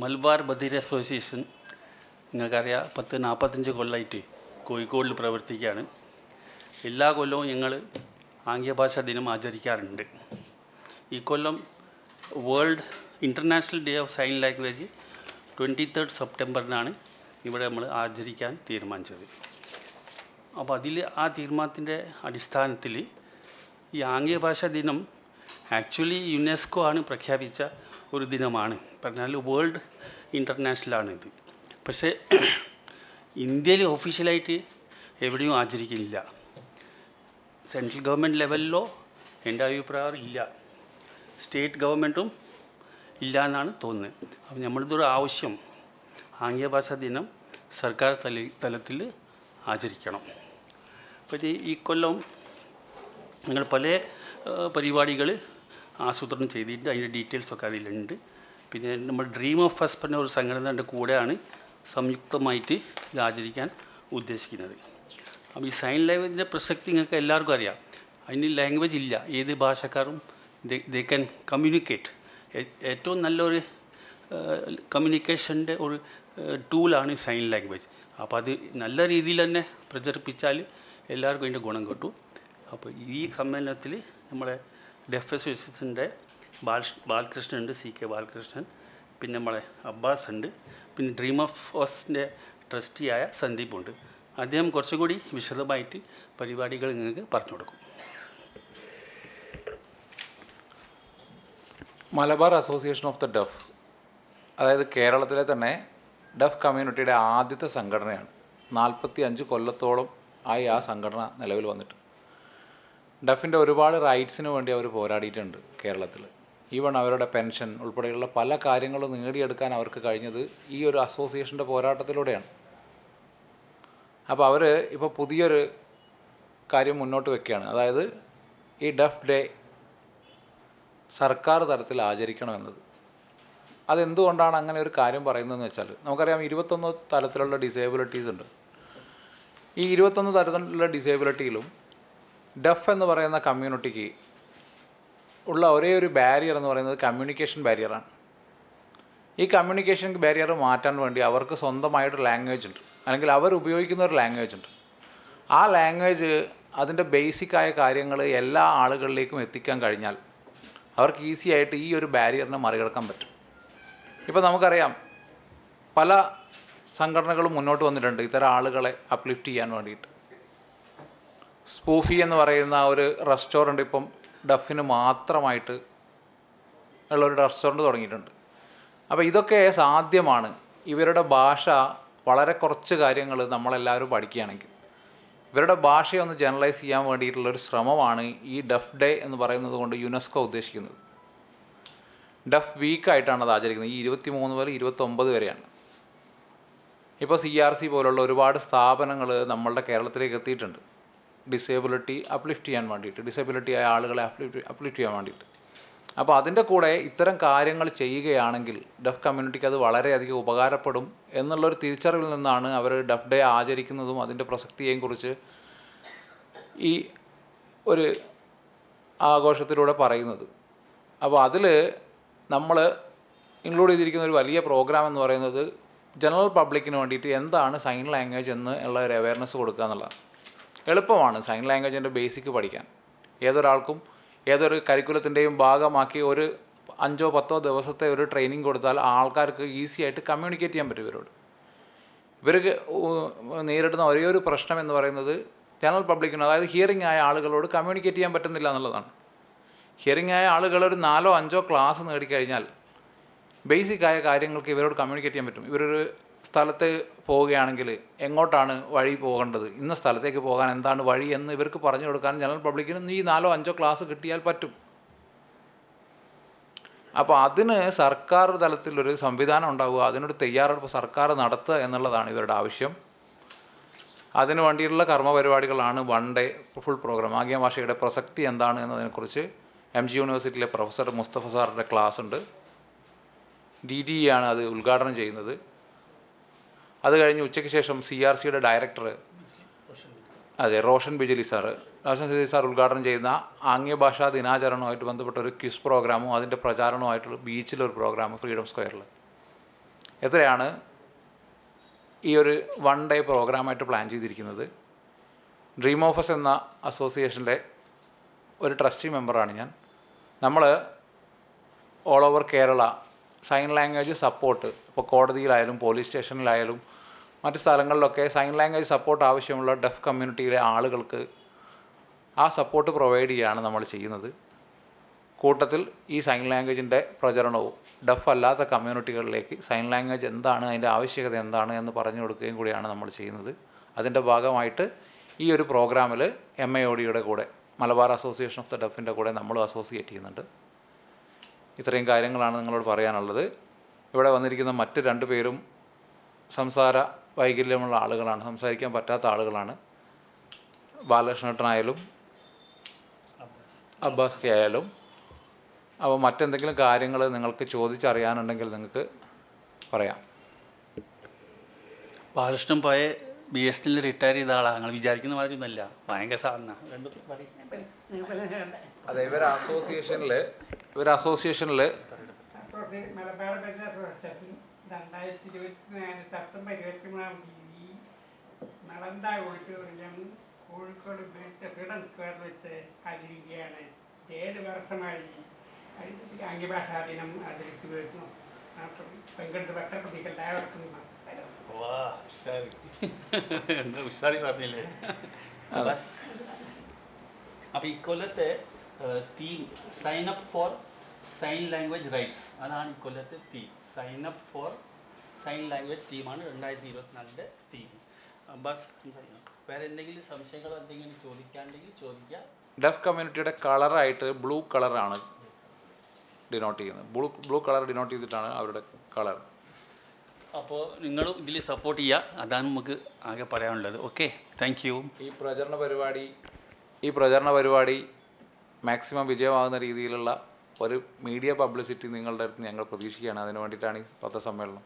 Malabar ബധിര association നിങ്ങൾക്കറിയാം 45 കൊല്ലമായിട്ട് കോഴിക്കോടിൽ പ്രവർത്തിക്കുകയാണ്. എല്ലാ കൊല്ലവും ഞങ്ങൾ ആംഗ്യഭാഷാ ദിനം ആചരിക്കാറുണ്ട്. ഈ കൊല്ലം world international day of sign language 23 സെപ്റ്റംബറിനാണ് ഇവിടെ നമ്മൾ ആചരിക്കാൻ തീരുമാനിച്ചത്. അപ്പോൾ ആ തീരുമാനത്തിൻ്റെ അടിസ്ഥാനത്തിൽ ഈ ആംഗ്യഭാഷാ ദിനം ആക്ച്വലി യുനെസ്കോ ആണ് പ്രഖ്യാപിച്ച ഒരു ദിനമാണ്. പറഞ്ഞാൽ വേൾഡ് ഇൻ്റർനാഷണലാണ് ഇത്. പക്ഷേ ഇന്ത്യയിൽ ഒഫീഷ്യലായിട്ട് എവിടെയും ആചരിക്കുന്നില്ല. സെൻട്രൽ ഗവൺമെൻറ് ലെവലിലോ എൻ്റെ അഭിപ്രായം ഇല്ല, സ്റ്റേറ്റ് ഗവൺമെൻറ്റും ഇല്ല എന്നാണ് തോന്നുന്നത്. അപ്പോൾ നമ്മളിതൊരു ആവശ്യം ആംഗ്യഭാഷാ ദിനം സർക്കാർ തലത്തിൽ ആചരിക്കണം. അപ്പോൾ ഈ കൊല്ലം ഞങ്ങൾ പല പരിപാടികൾ ആസൂത്രണം ചെയ്തിട്ടുണ്ട്. അതിൻ്റെ ഡീറ്റെയിൽസൊക്കെ അതിലുണ്ട്. പിന്നെ നമ്മൾ ഡ്രീം ഓഫ് ഫസ്റ്റ് പറഞ്ഞ ഒരു സംഘടനയുടെ കൂടെയാണ് സംയുക്തമായിട്ട് ഇത് ആചരിക്കാൻ ഉദ്ദേശിക്കുന്നത്. അപ്പോൾ ഈ സൈൻ ലാംഗ്വേജിൻ്റെ പ്രസക്തി നിങ്ങൾക്ക് എല്ലാവർക്കും അറിയാം. അതിന് ലാംഗ്വേജ് ഇല്ല, ഏത് ഭാഷക്കാരും ദേ ക്യാൻ കമ്മ്യൂണിക്കേറ്റ്. ഏറ്റവും നല്ലൊരു കമ്മ്യൂണിക്കേഷൻ്റെ ഒരു ടൂളാണ് സൈൻ ലാംഗ്വേജ്. അപ്പോൾ അത് നല്ല രീതിയിൽ തന്നെ പ്രചരിപ്പിച്ചാൽ എല്ലാവർക്കും അതിൻ്റെ ഗുണം കിട്ടും. അപ്പോൾ ഈ സമ്മേളനത്തിൽ നമ്മളെ ഡെഫ് അസോസിയേഷൻ്റെ ബാലകൃഷ്ണൻ ഉണ്ട്, CK ബാലകൃഷ്ണൻ, പിന്നെ നമ്മളെ അബ്ബാസ് ഉണ്ട്, പിന്നെ ഡ്രീം ഓഫ് ഫസ്റ്റിൻ്റെ ട്രസ്റ്റിയായ സന്ദീപ് ഉണ്ട്. അദ്ദേഹം കുറച്ചുകൂടി വിശദമായിട്ട് പരിപാടികൾ നിങ്ങൾക്ക് പറഞ്ഞു കൊടുക്കും. Malabar association of the def, അതായത് കേരളത്തിലെ തന്നെ ഡെഫ് കമ്മ്യൂണിറ്റിയുടെ ആദ്യത്തെ സംഘടനയാണ്. 45 കൊല്ലത്തോളം ആയി ആ സംഘടന നിലവിൽ വന്നിട്ട്. ഡെഫിൻ്റെ ഒരുപാട് റൈറ്റ്സിന് വേണ്ടി അവർ പോരാടിയിട്ടുണ്ട് കേരളത്തിൽ. ഈവൺ അവരുടെ പെൻഷൻ ഉൾപ്പെടെയുള്ള പല കാര്യങ്ങളും നേടിയെടുക്കാൻ അവർക്ക് കഴിഞ്ഞത് ഈ ഒരു അസോസിയേഷൻ്റെ പോരാട്ടത്തിലൂടെയാണ്. അപ്പോൾ അവർ ഇപ്പോൾ പുതിയൊരു കാര്യം മുന്നോട്ട് വയ്ക്കുകയാണ്. അതായത് ഈ ഡെഫ് ഡേ സർക്കാർ തലത്തിൽ ആചരിക്കണമെന്നത്. അതെന്തുകൊണ്ടാണ് അങ്ങനെ ഒരു കാര്യം പറയുന്നതെന്ന് വെച്ചാൽ, നമുക്കറിയാം 21 തലത്തിലുള്ള ഡിസേബിലിറ്റീസ് ഉണ്ട്. ഈ 21 തരത്തിലുള്ള ഡിസേബിലിറ്റിയിലും ഡെഫ് എന്ന് പറയുന്ന കമ്മ്യൂണിറ്റിക്ക് ഉള്ള ഒരേ ഒരു ബാരിയർ എന്ന് പറയുന്നത് കമ്മ്യൂണിക്കേഷൻ ബാരിയറാണ്. ഈ കമ്മ്യൂണിക്കേഷൻ ബാരിയർ മാറ്റാൻ വേണ്ടി അവർക്ക് സ്വന്തമായിട്ടൊരു ലാംഗ്വേജ് ഉണ്ട്, അല്ലെങ്കിൽ അവർ ഉപയോഗിക്കുന്ന ഒരു ലാംഗ്വേജ് ഉണ്ട്. ആ ലാംഗ്വേജ് അതിൻ്റെ ബേസിക്കായ കാര്യങ്ങൾ എല്ലാ ആളുകളിലേക്കും എത്തിക്കാൻ കഴിഞ്ഞാൽ അവർക്ക് ഈസി ആയിട്ട് ഈ ഒരു ബാരിയറിനെ മറികടക്കാൻ പറ്റും. ഇപ്പോൾ നമുക്കറിയാം പല സംഘടനകളും മുന്നോട്ട് വന്നിട്ടുണ്ട് ഇത്തരം ആളുകളെ അപ്ലിഫ്റ്റ് ചെയ്യാൻ വേണ്ടിയിട്ട്. സ്പൂഫി എന്ന് പറയുന്ന ഒരു റെസ്റ്റോറൻറ്റ് ഇപ്പം ഡഫിന് മാത്രമായിട്ട് ഉള്ളൊരു റെസ്റ്റോറൻറ്റ് തുടങ്ങിയിട്ടുണ്ട്. അപ്പോൾ ഇതൊക്കെ സാധ്യമാണ് ഇവരുടെ ഭാഷ വളരെ കുറച്ച് കാര്യങ്ങൾ നമ്മളെല്ലാവരും പഠിക്കുകയാണെങ്കിൽ. ഇവരുടെ ഭാഷയെ ഒന്ന് ജനറലൈസ് ചെയ്യാൻ വേണ്ടിയിട്ടുള്ളൊരു ശ്രമമാണ് ഈ ഡഫ് ഡേ എന്ന് പറയുന്നത് കൊണ്ട് യുനെസ്കോ ഉദ്ദേശിക്കുന്നത്. ഡഫ് വീക്കായിട്ടാണ് അത് ആചരിക്കുന്നത്. ഈ 23 മുതൽ 29 വരെയാണ്. ഇപ്പോൾ CRC പോലുള്ള ഒരുപാട് സ്ഥാപനങ്ങൾ നമ്മളുടെ കേരളത്തിലേക്ക് എത്തിയിട്ടുണ്ട് ഡിസേബിലിറ്റി അപ്ലിഫ്റ്റ് ചെയ്യാൻ വേണ്ടിയിട്ട്, ഡിസേബിലിറ്റി ആയ ആളുകളെ അപ്ലിഫ്റ്റ് ചെയ്യാൻ വേണ്ടിയിട്ട്. അപ്പോൾ അതിൻ്റെ കൂടെ ഇത്തരം കാര്യങ്ങൾ ചെയ്യുകയാണെങ്കിൽ ഡഫ് കമ്മ്യൂണിറ്റിക്ക് അത് വളരെയധികം ഉപകാരപ്പെടും എന്നുള്ളൊരു തിരിച്ചറിവിൽ നിന്നാണ് അവർ ഡഫ് ഡേ ആചരിക്കുന്നതും അതിൻ്റെ പ്രസക്തിയെയും കുറിച്ച് ഈ ഒരു ആഘോഷത്തിലൂടെ പറയുന്നത്. അപ്പോൾ അതിൽ നമ്മൾ ഇൻക്ലൂഡ് ചെയ്തിരിക്കുന്ന ഒരു വലിയ പ്രോഗ്രാം എന്ന് പറയുന്നത് ജനറൽ പബ്ലിക്കിന് വേണ്ടിയിട്ട് എന്താണ് സൈൻ ലാംഗ്വേജ് എന്ന് ഉള്ള ഒരു അവയർനെസ് കൊടുക്കുക എന്നുള്ളതാണ്. എളുപ്പമാണ് സൈൻ ലാംഗ്വേജിൻ്റെ ബേസിക് പഠിക്കാൻ. ഏതൊരാൾക്കും ഏതൊരു കരിക്കുലത്തിൻ്റെയും ഭാഗമാക്കി ഒരു 5-10 ദിവസത്തെ ഒരു ട്രെയിനിങ് കൊടുത്താൽ ആൾക്കാർക്ക് ഈസി ആയിട്ട് കമ്മ്യൂണിക്കേറ്റ് ചെയ്യാൻ പറ്റും ഇവരോട്. ഇവർക്ക് നേരിടുന്ന ഒരേ ഒരു പ്രശ്നം എന്ന് പറയുന്നത് ജനറൽ പബ്ലിക്കിന്, അതായത് ഹിയറിംഗ് ആയ ആളുകളോട് കമ്മ്യൂണിക്കേറ്റ് ചെയ്യാൻ പറ്റുന്നില്ല എന്നുള്ളതാണ്. ഹിയറിംഗ് ആയ ആളുകൾ ഒരു 4-5 ക്ലാസ് നേടിക്കഴിഞ്ഞാൽ ബേസിക്കായ കാര്യങ്ങൾക്ക് ഇവരോട് കമ്മ്യൂണിക്കേറ്റ് ചെയ്യാൻ പറ്റും. ഇവരൊരു സ്ഥലത്ത് പോവുകയാണെങ്കിൽ എങ്ങോട്ടാണ് വഴി പോകേണ്ടത്, ഇന്ന സ്ഥലത്തേക്ക് പോകാൻ എന്താണ് വഴി എന്ന് ഇവർക്ക് പറഞ്ഞു കൊടുക്കാൻ ജനറൽ പബ്ലിക്കിന് ഈ 4-5 ക്ലാസ് കിട്ടിയാൽ പറ്റും. അപ്പോൾ അതിന് സർക്കാർ തലത്തിലൊരു സംവിധാനം ഉണ്ടാവുക, അതിനൊരു തയ്യാറെടുപ്പ് സർക്കാർ നടത്തുക എന്നുള്ളതാണ് ഇവരുടെ ആവശ്യം. അതിനു വേണ്ടിയിട്ടുള്ള കർമ്മപരിപാടികളാണ് 1 ഡേ ഫുൾ പ്രോഗ്രാം. ആംഗ്യ ഭാഷയുടെ പ്രസക്തി എന്താണ് എന്നതിനെക്കുറിച്ച് MG യൂണിവേഴ്സിറ്റിയിലെ പ്രൊഫസർ മുസ്തഫ സാറിൻ്റെ ക്ലാസ് ഉണ്ട്. DDE ആണ് അത് ഉദ്ഘാടനം ചെയ്യുന്നത്. അത് കഴിഞ്ഞ് ഉച്ചയ്ക്ക് ശേഷം CRCയുടെ ഡയറക്ടർ റോഷൻ ബിജലി സാർ ഉദ്ഘാടനം ചെയ്യുന്ന ആംഗ്യഭാഷാ ദിനാചരണവുമായിട്ട് ബന്ധപ്പെട്ട ഒരു ക്വിസ് പ്രോഗ്രാമും അതിൻ്റെ പ്രചാരണവുമായിട്ടുള്ള ബീച്ചിലൊരു പ്രോഗ്രാം ഫ്രീഡം സ്ക്വയറിൽ. എത്രയാണ് ഈ ഒരു 1 ഡേ പ്രോഗ്രാമായിട്ട് പ്ലാൻ ചെയ്തിരിക്കുന്നത്? ഡ്രീം ഓഫ് അസ് എന്ന അസോസിയേഷൻ്റെ ഒരു ട്രസ്റ്റി മെമ്പറാണ് ഞാൻ. നമ്മൾ all over Kerala sign language support, ഇപ്പോൾ കോടതിയിലായാലും പോലീസ് സ്റ്റേഷനിലായാലും മറ്റ് സ്ഥലങ്ങളിലൊക്കെ സൈൻ ലാംഗ്വേജ് സപ്പോർട്ട് ആവശ്യമുള്ള ഡെഫ് കമ്മ്യൂണിറ്റിയിലെ ആളുകൾക്ക് ആ സപ്പോർട്ട് പ്രൊവൈഡ് ചെയ്യുകയാണ് നമ്മൾ ചെയ്യുന്നത്. കൂട്ടത്തിൽ ഈ സൈൻ ലാംഗ്വേജിൻ്റെ പ്രചരണവും ഡെഫ് അല്ലാത്ത കമ്മ്യൂണിറ്റികളിലേക്ക് സൈൻ ലാംഗ്വേജ് എന്താണ്, അതിൻ്റെ ആവശ്യകത എന്താണ് എന്ന് പറഞ്ഞു കൊടുക്കുകയും കൂടിയാണ് നമ്മൾ ചെയ്യുന്നത്. അതിൻ്റെ ഭാഗമായിട്ട് ഈ ഒരു പ്രോഗ്രാമിൽ MIODയുടെ കൂടെ മലബാർ അസോസിയേഷൻ ഓഫ് ദ ഡെഫിൻ്റെ കൂടെ നമ്മളും അസോസിയേറ്റ് ചെയ്യുന്നുണ്ട്. ഇത്രയും കാര്യങ്ങളാണ് നിങ്ങളോട് പറയാനുള്ളത്. ഇവിടെ വന്നിരിക്കുന്ന മറ്റ് 2 പേരും സംസാര വൈകല്യമുള്ള ആളുകളാണ്, സംസാരിക്കാൻ പറ്റാത്ത ആളുകളാണ്. ബാലകൃഷ്ണേട്ടനായാലും അബ്ബാസ് കെ ആയാലും. അപ്പോൾ മറ്റെന്തെങ്കിലും കാര്യങ്ങൾ നിങ്ങൾക്ക് ചോദിച്ചറിയാനുണ്ടെങ്കിൽ നിങ്ങൾക്ക് പറയാം. ബാലകൃഷ്ണൻ പോയ BSNL റിട്ടയർ ചെയ്ത ആളാണ്. ഞങ്ങൾ വിചാരിക്കുന്ന മാതിരി ഒന്നല്ല, ഭയങ്കര സാധന. അതെ, ഇവർ അസോസിയേഷനിൽ Malabar business association 2024 September 23 Nalanda auditorium Kozhikode freedom സ്ക്വയറിൽ വെച്ച് ആചരിക്കുകയാണ്. 7 വർഷമായി ആംഗ്യഭാഷാ ദിനം ആചരിച്ചു വരുന്നു. പങ്കെടുത്ത് പത്രപ്രതികൾ എല്ലാവർക്കും ഉഷാറി പറഞ്ഞില്ലേ. അപ്പോൾ ഇക്കൊല്ലത്തെ theme sign up for sign language rights, അതാണ് ഇക്കൊല്ലത്തെ theme. Sign up for sign language തീമാണ് 2024 തീം. ബസ് വേറെ എന്തെങ്കിലും സംശയങ്ങളോ എന്തെങ്കിലും ചോദിക്കാണ്ടെങ്കിൽ ചോദിക്കുക. ഡെഫ് കമ്മ്യൂണിറ്റിയുടെ കളറായിട്ട് ബ്ലൂ കളറാണ് ഡിനോട്ട് ചെയ്യുന്നത്. ബ്ലൂ കളർ ഡിനോട്ട് ചെയ്തിട്ടാണ് അവരുടെ കളർ. അപ്പോൾ നിങ്ങളും ഇതിൽ സപ്പോർട്ട് ചെയ്യുക, അതാണ് നമുക്ക് ആകെ പറയാനുള്ളത്. Okay, thank you. ഈ പ്രചരണ പരിപാടി മാക്സിമം വിജയമാകുന്ന രീതിയിലുള്ള ഒരു മീഡിയ പബ്ലിസിറ്റി നിങ്ങളുടെ അടുത്ത് ഞങ്ങൾ പ്രതീക്ഷിക്കുകയാണ്. അതിനു വേണ്ടിയിട്ടാണ് ഈ പത്രസമ്മേളനം.